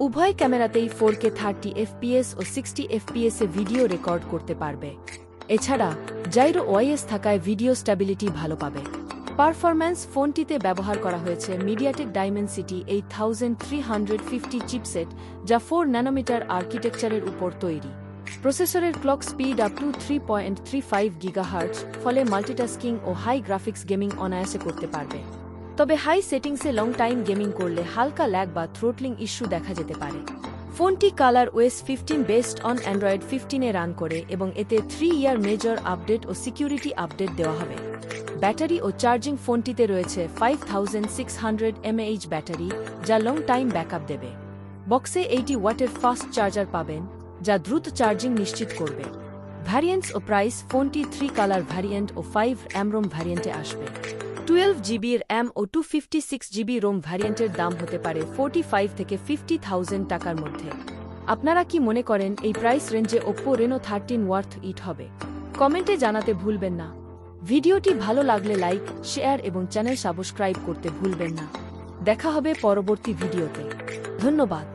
উভয় ক্যামেরাতেই 4K 30 fps ও 60 fps এ video record করতে পারবে। এছাড়া জাইরো ওআইএস থাকায় ভিডিও স্ট্যাবিলিটি ভালো পাবে। পারফরম্যান্স ফোনটিতে ব্যবহার করা হয়েছে মিডিয়াটেক ডাইমেনসিটি 8350 চিপসেট, যা 4 ন্যানোমিটার আর্কিটেকচারের উপর তৈরি। প্রসেসরের clock speed up to 3.35 gigahertz, ফলে মাল্টিটাস্কিং ও হাই গ্রাফিক্স গেমিং অনায়াসে করতে পারবে। তবে হাই সেটিংসে লং টাইম গেমিং করলে হালকা ল্যাগ বা থ্রোটলিং ইস্যু দেখা যেতে পারে। ফোনটি colour OS 15 based on Android 15 A run করে এবং এতে 3 ইয়ার মেজর আপডেট ও সিকিউরিটি আপডেট দেওয়া হবে। ব্যাটারি ও চার্জিং ফোনটিতে রয়েছে 5600 mAh ব্যাটারি, যা লং টাইম ব্যাকআপ দেবে। বক্সে 80 ওয়াটের ফাস্ট চার্জার পাবেন, যা দ্রুত চার্জিং নিশ্চিত করবে। ভ্যারিয়েন্টস ও প্রাইস: ফোনটি 3 কালার ভ্যারিয়েন্ট ও 5 রোম ভ্যারিয়েন্টে আসবে। 12 জিবি RAM ও 256 জিবি রোম ভ্যারিয়েন্টের দাম হতে পারে 45 থেকে 50,000 টাকার মধ্যে। আপনারা কি মনে করেন এই প্রাইস রেঞ্জে ওপ্পো রেনো 13 ওয়ার্থ ইট হবে? কমেন্টে জানাতে ভুলবেন না। ভিডিওটি ভালো লাগলে লাইক, শেয়ার এবং চ্যানেল সাবস্ক্রাইব করতে ভুলবেন না। দেখা হবে পরবর্তী ভিডিওতে। ধন্যবাদ।